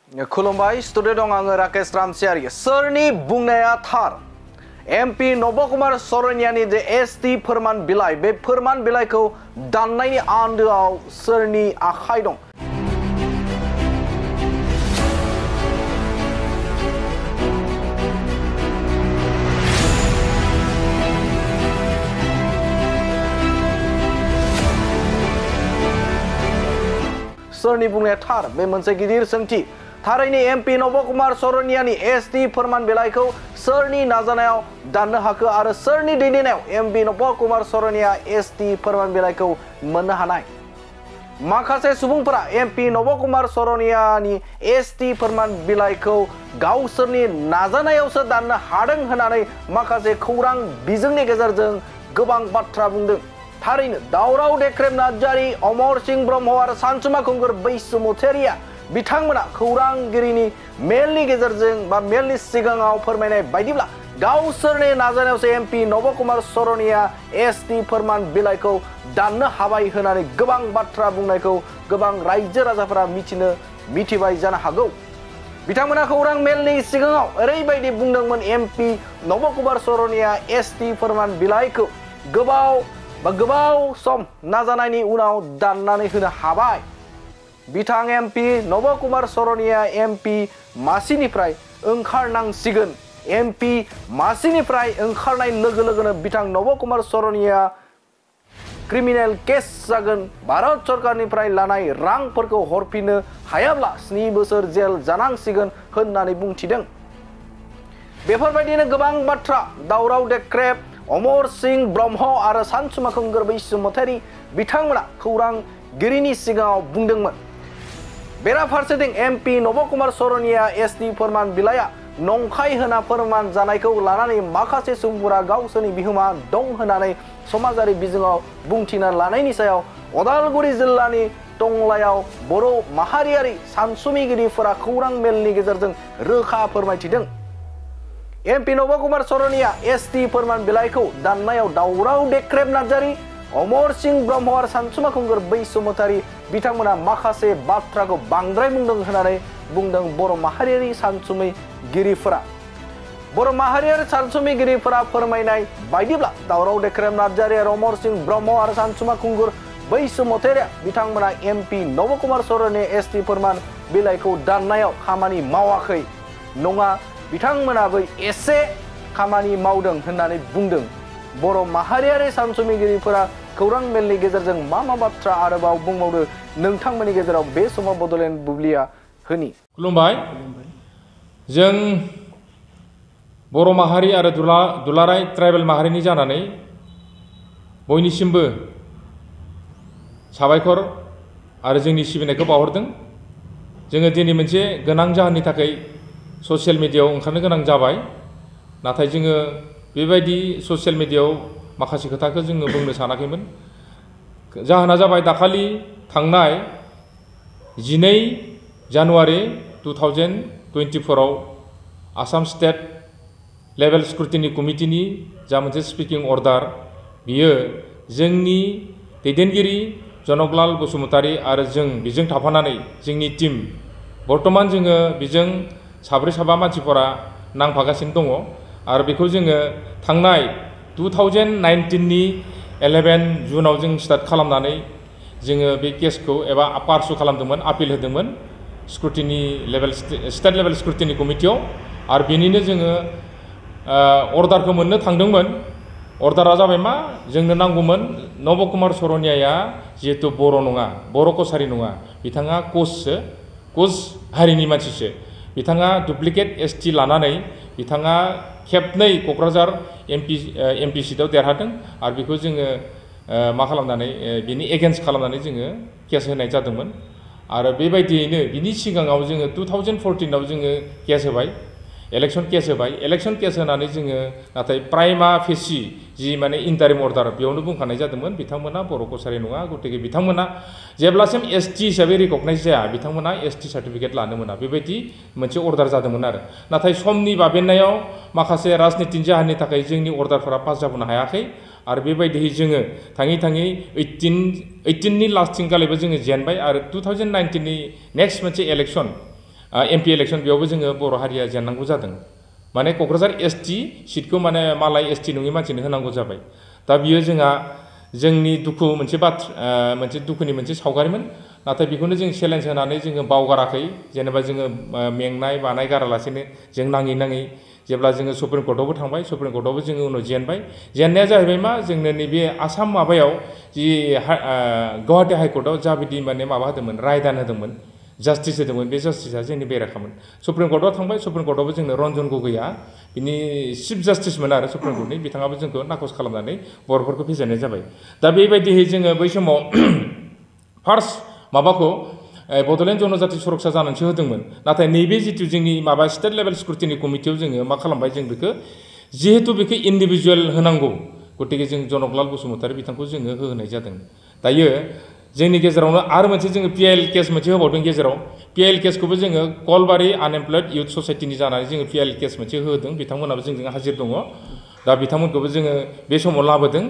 खुलुमबाय स्टुडिअ दं आङो राकेश रामसियारि सोरनि बुंनाया थार एमपि नबकुमार सरनियानि जे एसटि फोरमान बिलाइ बे फोरमान बिलाइखौ दाननायनि आन्दोआव सोरनि आखाइ दं सोरनि बुंनाया थार बे मोनसे गिदिर सोंथि थारैनो एमपि नबकुमार सरनियानि एसटि फोरमान बिलाइखौ सोरनि नाजानायाव दाननो हाखो आरो सोरनि दैदेननायाव एमपि नबकुमार सरनिया एसटि फोरमान बिलाइखौ मोननो हानाय माखासे सुबुंफोरा एमपि नबकुमार सरनियानि एसटि फोरमान बिलाइखौ गावसोरनि नाजानायावसो दाननो हादों होननानै माखासे खौरां बिजोंनि गेजेरजों गोबां बाथ्रा बुंदों थारैनो दावराव देख्रेब नार्जारि अमर सिंह ब्रह्म आरो सानसुमा खुंगुर बैसुमुतियारिया बिथांमोना खौरांगिरिनि मेलनि गेजेरजों बा मेलनि सिगाङाव फोरमायनाय बायदिब्ला गावसोरनि नाजानायावसो एमपि नबकुमार सरनिया एसटि फोरमान बिलाइखौ दाननो हाबाय होननानै गोबां बाथ्रा बुंनायखौ गोबां रायजो राजाफोरा मिथिबाय जानो हागौ बिथांमोना खौरां मेलनि सिगाङाव ओरैबायदि बुंदोंमोन एमपि नबकुमार सरनिया एसटि फोरमान बिलाइखौ गोबाव सम नाजानायनि उनाव दाननानै होनो हाबाय बिथां एमपि नबकुमार सरनिया एमपि मासिनिफ्राय ओंखारनांसिगोन एमपि मासिनिफ्राय ओंखारनाय लोगो लोगोनो बिथां नबकुमार सरनिया क्रिमिनेल केस जागोन भारत सरकारनिफ्राय लानाय रांफोरखौ हरफिननो हायाब्ला 7 बोसोर जेल जानांसिगोन होननानै बुंथिदों बेफोरबायदिनो गोबां बाथ्रा दावराव देख्रेब अमर सिंह ब्रह्म आरो सानसुमा खुंगुर बैसुमुतियारि बिथांमोना खौरांगिरिनि सिगाङाव बुंदोंमोन बेराफारसेथिं एमपि नबकुमार सरनिया एसटि फोरमान बिलाइया नंखाय होना फोरमान जानायखौ लानानै माखासे सुबुंफोरा गावसोरनि बिहोमा दं होननानै समाजारि बिजोङाव बुंथिना लानायनि सायाव उदालगुरि जिल्लानि टंलायाव बर' माहारियारि सानसुमैगिरिफोरा खौरां मेलनि गेजेरजों रोखा फोरमायथिदों एमपि नबकुमार सरनिया एसटि फोरमान बिलाइखौ दाननायाव दावराव देख्रेब नार्जारि अमर सिंह ब्रह्म आरो सानसुमा खुंगुर बैसुमुतियारि बिथांमोना माखासे बाथ्राखौ बांद्राय बुंदों होननानै बुंदों बर' माहारियारि सानसुमैगिरिफोरा बर' माहारियारि सानसुमैगिरिफोरा फोरमायनाय बायदिब्ला दावराव देख्रेब नार्जारि आरो अमर सिंह ब्रह्म आरो सानसुमा खुंगुर बैसुमुतियारिया बिथांमोना एमपि नबकुमार सरनिया एसटि फोरमान बिलाइखौ दाननायाव खामानि मावाखै नङा बिथांमोनाबो एसे खामानि मावदों होननानै बुंदों बर' माहारियारि सानसुमैगिरिफोरा खौरां मेलनि गेजेरजों मा बाथ्रा आरोबाव बुंबावदो नोंथांमोननि गेजेराव बे समाव बड'लेण्ड बुब्लिया होनि खुलुमबाय जों बर' माहारि आरो दुलाराय ट्राइबेल माहारिनि जानानै बयनिसिमबो साबायखर आरो जोंनि सिबिनायखौ बावहरदों जोङो दिनै मोनसे गोनां जाहोननि थाखाय ससियेल मिडियायाव ओंखारनो गोनां जाबाय नाथाय जोङो बेबायदि ससियेल मिडियायाव माखासे खोथाखौ जोङो बुंनो सानाखैमोन जाहोना जाबाय दाखालि थांनाय 12 जानुवारि 2024 आव आसाम स्टेट लेभेल स्क्रुटिनि कमिटिनि जा मोनसे स्पिकिं अर्डार बियो जोंनि दैदेनगिरि जनकलाल बसुमतारी आरो जों बिजों थाफानानै जोंनि टीम बर्तमान जोङो बिजों साब्रै साबा मानसिफोरा नांफागासिनो दङ आरो बेखौ जोङो थांनाय 2019 नि 11 जुनाव जों स्टार्ट खालामनानै जोङो बे केसखौ एबा पारसु खालामदोंमोन आपिल होदोंमोन स्क्रुटिनि लेभेल स्टेट लेभेल स्क्रुटिनि कमिटियाव आरो बेनिनो जोङो अर्डारखौ मोननो थांदोंमोन अर्डारा जाबाय मा जोंनो नांगौमोन नबकुमार सरनियाया जिहेतु बर' नङा बर' कसारि नङा बिथाङा कच हारिनि मानसिसो बिथाङा डुप्लिकेट एसटि लानानै बिथाङा खेबनै क'क्राझार एमपि सीटआव देरहादों आरो बेखौ जोङो मा खालामनानै बिनि एगेन्स्ट खालामनानै जोङो केस होनाय जादोंमोन आरो बेबायदियैनो बिनि सिगाङाव जोङो 2014 आव जोङो केस होबाय इलेक्शन केस होनानै जोङो नाथाय प्राइमा फेसि जि माने इन्टारिम अर्डार बेयावनो बुंखानाय जादोंमोन बिथांमोना बर' कसारि नङा गतिके बिथांमोना जेब्लासिम एसटि हिसाबै रिकगनाइज जाया बिथांमोना एसटि सार्टिफिकेट लानो मोना बेबायदि मोनसे अर्डार जादोंमोन आरो नाथाय समनि बाबेननायाव माखासे राजनितिनि जाहोननि थाखाय जोंनि अर्डारफोरा पास जाबोनो हायाखै आरो बेबायदियै जोङो थाङै 18 नि लास्टिं खालिबो जोङो जेनबाय आरो 2019 नि नेक्स्ट मोनसे इलेक्शन MP इलेक्शन बेयावबो जोङो बर' हारिया जेननांगौ जादों माने क'क्राझार ST सीटखौ माने मालाय ST नङि मानसिनो होनांगौ जाबाय दा बियो जोंहा जोंनि दुखु मोनसे बाथ्रा मोनसे दुखुनि मोनसे सावगारिमोन नाथाय बेखौनो जों चेलेन्ज होनानै जोङो बावगाराखै जेनेबा जोङो मेंनाय बानाय गारालासेनो जों नाङै नाङै जेब्ला जोङो सुप्रिम कर्टआवबो थांबाय सुप्रिम कर्टआवबो जोङो उनाव जेनबाय जेननाया जाहैबाय मा जोंनो नैबे आसाम माबायाव जि गुवाहाटी हाइकर्टआव जाबायदि माने माबा होदोंमोन रायदान होदोंमोन जास्टिस होदोंमोन बे जास्टिसा जोंनि बेरेखामोन सुप्रिम कर्टआव थांबाय सुप्रिम कर्टआवबो जोंनो रन्जन गगैया बिनि चिफ जास्टिसमोन आरो सुप्रिम कर्टनि बिथाङाबो जोंखौ नाखस खालामनानै बर'फोरखौ फेजेननाय जाबाय दा बेबायदियै जोङो बै समाव फार्स्ट माबाखौ बड'लेण्ड जनजाति सुरक्षा जानानैसो होदोंमोन नाथाय नैबे जितु जोंनि माबा स्टेट लेभेल स्क्रुटिनि कमिटियाव जोङो मा खालामबाय जों बेखौ जिहेतु बेखौ इन्डिभिजुवेल होनांगौ गतिके जों जनकलाल बसुमतारी बिथांखौ जोङो होनाय जादों दायो जोंनि गेजेरावनो आरो मोनसे जोङो PIL केस मोनसे होबावदों गेजेराव PIL केसखौबो जोङो कलबारि आनएमप्लयड इउथ ससाइटिनि जानानै जोङो PIL केस मोनसे होदों बिथांमोनाबो जोंजों हाजिर दङ दा बिथांमोनखौबो जोङो बे समाव लाबोदों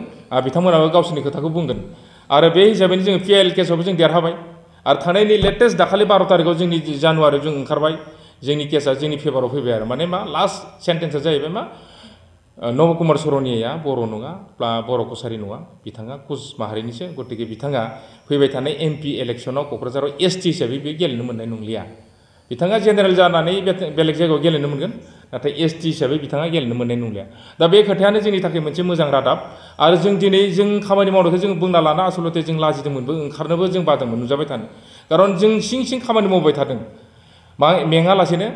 बिथांमोनाबो गावसोरनि खोथाखौ बुंगोन आरो बे हिसाबैनो जोङो PIL केसावबो जों देरहाबाय आरो थांनायनि लेटेस्ट दाखालि 12 तारिखआव जोंनि जानुवारियाव जों ओंखारबाय जोंनि केसा जोंनि फेभाराव फैबाय आरो माने मा लास्ट सेन्टेन्सआ जाहैबाय मा नब कुमार सरनिया बर' नङा बर' कसारि नङा बिथाङा कुच माहारिनिसो गतिके बिथाङा फैबाय थानाय MP इलेक्शनाव क'क्राझाराव ST हिसाबै बे गेलेनो मोननाय नंलिया बिथाङा जेनेरेल जानानै बेलेग जायगायाव गेलेनो मोनगोन नाथाय ST हिसाबै बिथाङा गेलेनो मोननाय नंलिया दा बे खोथायानो जोंनि थाखाय मोनसे मोजां रादाब आरो जों दिनै जों खामानि मावनायखौ जों बुंना लाना आसलते जों लाजिदोंमोनबो ओंखारनोबो जों बादोंमोन नुजाबाय थानो खारन जों सिं सिं खामानि मावबाय थादों मेङालासेनो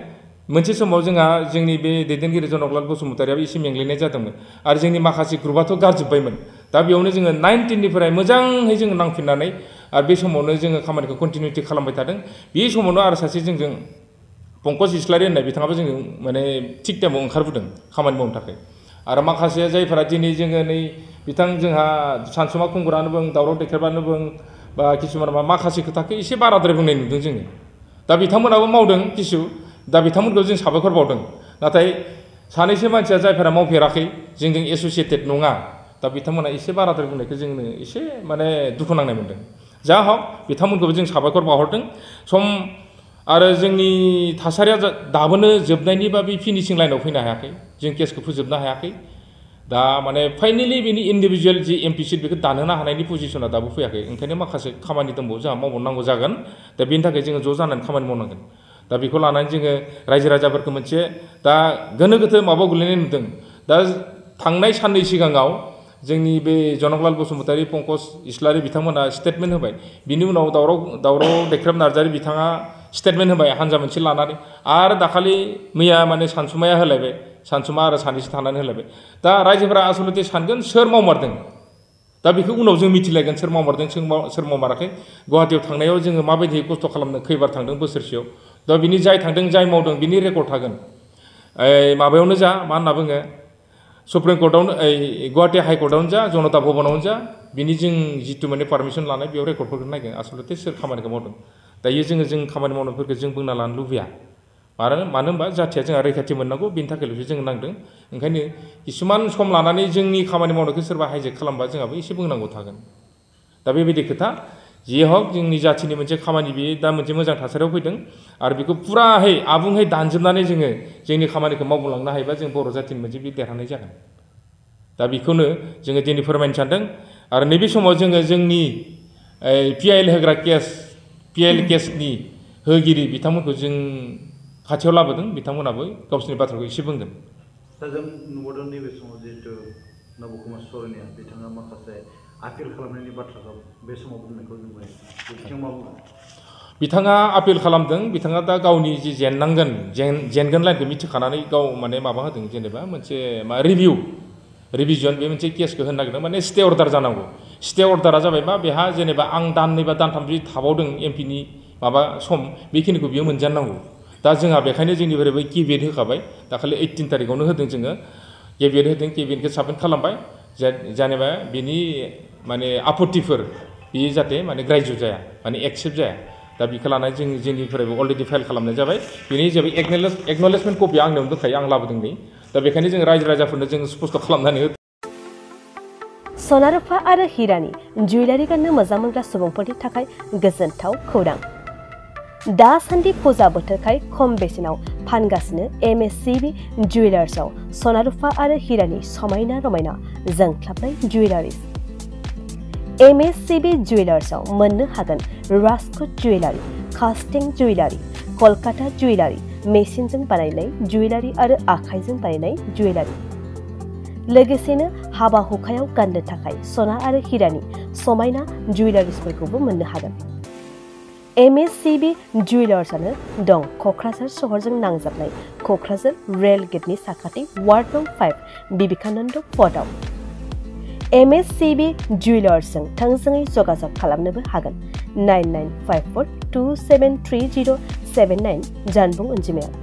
मोनसे समाव जोंहा जोंनि बे दैदेनगिरि जनकलाल बसुमतारीयाबो एसे मेंग्लिनाय जादोंमोन आरो जोंनि माखासे ग्रुपआथ' गारजोब्बायमोन दा बेयावनो जोङो 19निफ्राय मोजाङै जोङो नांफिननानै आरो बे समावनो जोङो खामानिखौ कन्टिनिउटि खालामबाय थादों बे समावनो आरो सासे जोंजों पंकज इस्लारि होननाय बिथाङाबो जोङो माने थिग टाइमाव ओंखारबोदों खामानि मावनो थाखाय आरो माखासे जायफोरा दिनै जोङो नै बिथां जोंहा सानसुमा खुंगुरानो बुं दावराव देखेरबानो बुं बा किसुमान माखासे खोथाखौ एसे बाराद्राय बुंनाय नुदों जोङो दा बिथांमोनाबो मावदों किसु दा बिथांमोनखौ जों साबायखर बावदों नाथाय सानैसो मानसिया जायफोरा मावफेराखै जोंजों एस'सियेटेड नङा दा बिथांमोना एसे बाराद्राय बुंनायखौ जोंनो एसे माने दुखु नांनाय मोनदों जा हक बिथांमोनखौबो जों साबायखर बावहरदों सम आरो जोंनि थासारिया दाबोनो जोबनायनि बा बे फिनिशिं लाइनाव फैनो हायाखै जों केसखौ फोजोबनो हायाखै दा माने फाइनेलि बेनि इन्डिभिजुवेल जि MP सिट बेखौ दानहोनो हानायनि पजिसना दाबो फैयाखै ओंखायनो माखासे खामानि दंबावो जोंहा मावबावनांगौ जागोन दा बेनि थाखाय जोङो ज' जानानै खामानि मावनांगोन दा बेखौ लानानै जोङो रायजो राजाफोरखौ मोनसे दा गोनो गोथो माबायाव गोलैनाय नुदों दा थांनाय साननै सिगाङाव जोंनि बे जनकलाल बसुमतारी पंकज इस्लारि बिथांमोना स्टेटमेन्ट होबाय बिनि उनाव दावराव देख्रेब नार्जारि बिथाङा स्टेटमेन्ट होबाय हानजा मोनसे लानानै आरो दाखालि मैया माने सानसुमाया होलायबाय सानसुमा आरो सानैसो थानानै होलायबाय दा रायजोफोरा आसलते सानगोन सोर मावमारदों दा बेखौ उनाव जों मिथिलायगोन सोर मावमारदों सोर मावमाराखै गुवाहाटीयाव थांनायाव जोङो माबायदि खस्थ' खालामनो खैबार थांदों बोसोरसेयाव दा बिनि जाय थांदों जाय मावदों बिनि रेकर्ड थागोन माबायावनो जा मा होनना बुङो सुप्रिम कर्टआवनो गुवाहाटी हाइकर्टआवनो जा जनता भवनावनो जा बिनि जों जितु माने पारमिसन लानाय बेयाव रेकर्डफोरखौ नायगोन आसलते सोर खामानिखौ मावदों दायो जों खामानि मावनायफोरखौ जों बुंना लानो लुबैया मानो होनबा जाथिया जोंहा रैखाथि मोननांगौ बेनि थाखायल'सो जों नांदों ओंखायनो किसुमान सम लानानै जोंनि खामानि मावनायखौ सोरबा हाइजेक खालामबा जोंहाबो एसे बुंनांगौ थागोन दा बेबायदि खोथा जि हक जोंनि जाथिनि मोनसे खामानि बेयो दा मोनसे मोजां थासारियाव फैदों आरो बेखौ फुराहै आबुङै दानजोबनानै जोङो जोंनि खामानिखौ मावलांनो हायोबा जों बर' जाथिनि मोनसे बे देरहानाय जागोन दा बेखौनो जोङो दिनै फोरमायनो सानदों आरो नैबे समाव जोङो जोंनि PIL होग्रा PIL केसनि होगिरि बिथांमोनखौ जों खाथियाव लाबोदों बिथांमोनाबो गावसोरनि बाथ्राखौ एसे बुंगोन दा जों नुबोदों नैबे समाव जिहेतु नब कुमार सरनिया बिथाङा माखासे आपिल खालामनायनि बाथ्राखौ बे समाव बुंनायखौ नुबाय बिथाङा मा बुङो बिथाङा आपिल खालामदों बिथाङा दा गावनि जि जेननांगोन जेनगोन लाइनखौ मिथिखानानै गाव माने माबा होदों जेनेबा मोनसे मा रिभिजन बे मोनसे केसखौ होनो नागिरदों माने स्टे अर्डार जानांगौ स्टे अर्डारा जाबाय मा बेहा जेनेबा आं दाननै बा दानथाम जुदि थाबावदों MPनि माबा सम बेखिनिखौ बियो मोनजानांगौ दा जोंहा बेखायनो जोंनिफ्राय बै केबिनेट होखाबाय दाखालि 18 तारिखआवनो होदों जोङो केबिनेट होदों केबिनेटखौ साबमिट खालामबाय जेनेबा बिनि माने आपत्तिफोर बियो जाहाथे माने ग्राह्य जाया माने एक्सेप्ट जाया दा बेखौ लानानै जोंनिफ्रायबो अलरेडि फाइल खालामनाय जाबाय बेनि हिसाबै एक्न'लेजमेन्ट कपिया आंनियावनो दंखायो आं लाबोदों नै दा बेखायनो जों रायजो राजाफोरनो जों स्पष्ट खालामनानै सना रुफा आरो हिरानि जुवेलारि गाननो मोजां मोनग्रा सुबुंफोरनि थाखाय गोजोनथाव खौरां दासान्दि फुजा बोथोरखाय खम बेसेनाव फानगासिनो MSCB जुवेलार्सआव सना रुफा आरो हिरानि समायना रमायना जोंख्लाबनाय जुवेलारिज। MSCB जुवेलार्सआव मोननो हागोन राजकोट जुवेलारि, कास्टिं जुवेलारि, कलकाता जुवेलारि, मेसिनजों बानायनाय जुवेलारि आरो आखाइजों बानायनाय जुवेलारि। लोगोसेनो हाबा हुखायाव गाननो थाखाय सना आरो हिरानि समायना जुवेलारिसफोरखौबो मोननो हागोन। MSCB जुवेलार्सआनो दं क'क्राझार सहरजों नांजाबनाय क'क्राझार रेल गेटनि साखाथि वार्ड नं 5 बिवेकानन्द फर्टआव। MSCB जुवेलार्सजों थोंजोङै जगाजग खालामनोबो हागोन 9954273079 जानबुं अनजिमायाव।